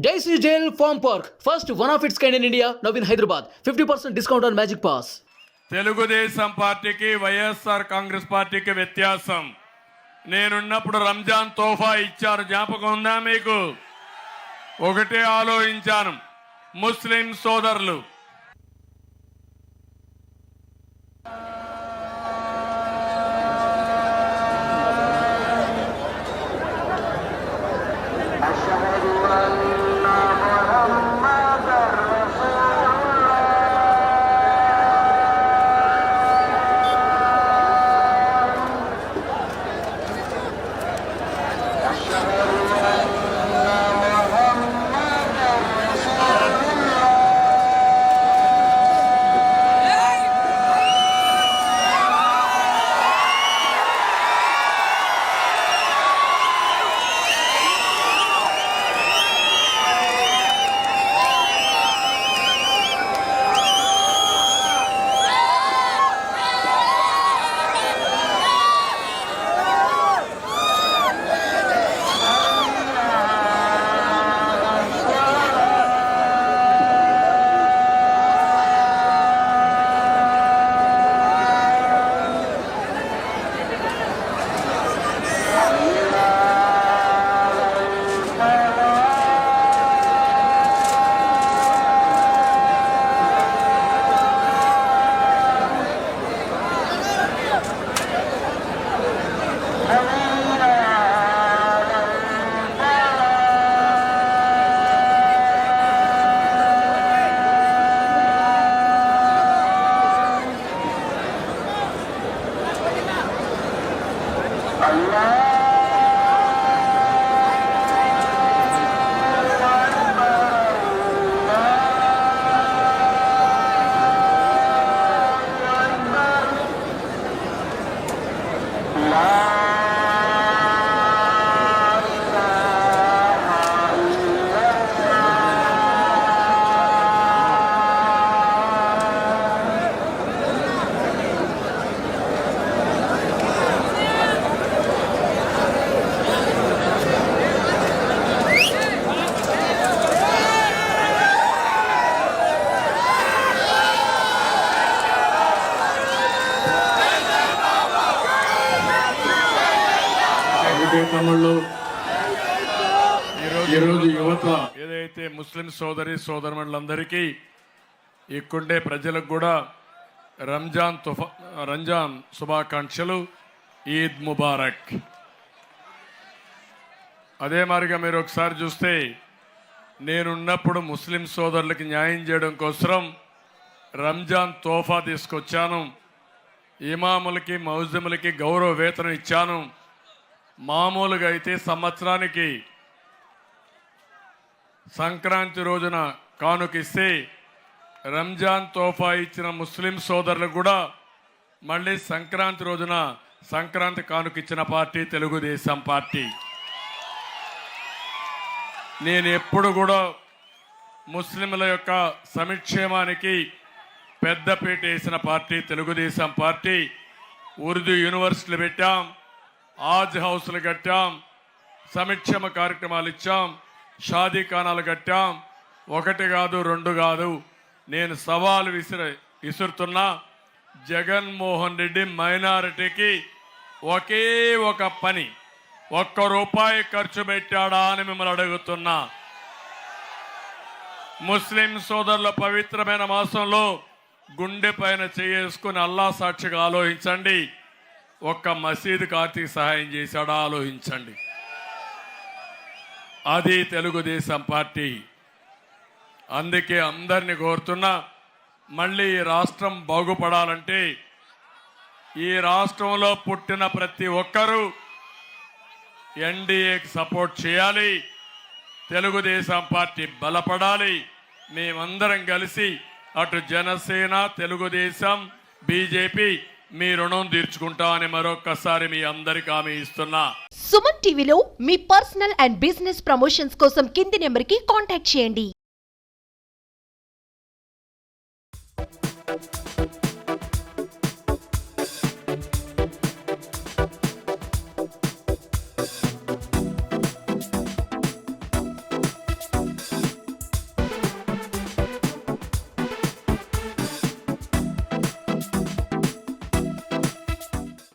Daisy Jail Farm Park, first one of its kind in India, now in Hyderabad. 50% discount on Magic Pass. Telugu Desam పార్టీకి వైఎస్ఆర్ కాంగ్రెస్ పార్టీకి వ్యత్యాసం. నేనున్నప్పుడు రంజాన్ తోఫా ఇచ్చారు, జ్ఞాపకం ఉందా మీకు? ఒకటే ఆలోచించాను, ముస్లిం సోదరులు ఈరోజు యువత ఏదైతే ముస్లిం సోదరులందరికీ ఇక్కడే ప్రజలకు కూడా రంజాన్ శుభాకాంక్షలు, ఈద్ ముబారక్. అదే మాదిరిగా మీరు ఒకసారి చూస్తే నేనున్నప్పుడు ముస్లిం సోదరులకి న్యాయం చేయడం కోసం రంజాన్ తోఫా తీసుకొచ్చాను. ఇమాములకి మౌజములకి గౌరవ వేతనం ఇచ్చాను. మామూలుగా అయితే సంవత్సరానికి సంక్రాంతి రోజున కానుకిస్తే రంజాన్ తోఫా ఇచ్చిన ముస్లిం సోదరులకు కూడా మళ్ళీ సంక్రాంతి రోజున సంక్రాంతి కానుకిచ్చిన పార్టీ తెలుగుదేశం పార్టీ. నేను ఎప్పుడు కూడా ముస్లింల యొక్క సంక్షేమానికి పెద్దపీట వేసిన పార్టీ తెలుగుదేశం పార్టీ. ఉర్దూ యూనివర్సిటీలు పెట్టాం, ఆజ్ హౌస్లు కట్టాం, సంక్షేమ కార్యక్రమాలు ఇచ్చాం, షాదీ ఖానాలు కట్టాం. ఒకటి కాదు, రెండు కాదు. నేను సవాలు విసురుతున్నా, జగన్మోహన్ రెడ్డి మైనారిటీకి ఒకే ఒక పని, ₹1 ఖర్చు పెట్టాడా అని మిమ్మల్ని అడుగుతున్నా. ముస్లిం సోదరుల పవిత్రమైన మాసంలో గుండె పైన చేసుకుని అల్లా సాక్షిగా ఆలోచించండి, ఒక్క మసీదుకి ఆర్థిక సహాయం చేశాడా ఆలోచించండి. అది తెలుగుదేశం పార్టీ. అందుకే అందరినీ కోరుతున్నా, మళ్ళీ ఈ రాష్ట్రం బాగుపడాలంటే ఈ రాష్ట్రంలో పుట్టిన ప్రతి ఒక్కరూ ఎన్డీఏకి సపోర్ట్ చేయాలి, తెలుగుదేశం పార్టీ బలపడాలి. మేమందరం కలిసి అటు జనసేన, తెలుగుదేశం, బీజేపీ మీ రుణం తీర్చుకుంటామని మరొక్కసారి మీ అందరికీ హామీ ఇస్తున్నా. సుమన్ టీవీలో మీ పర్సనల్ అండ్ బిజినెస్ ప్రమోషన్స్ కోసం కింది నెంబర్కి కాంటాక్ట్ చేయండి.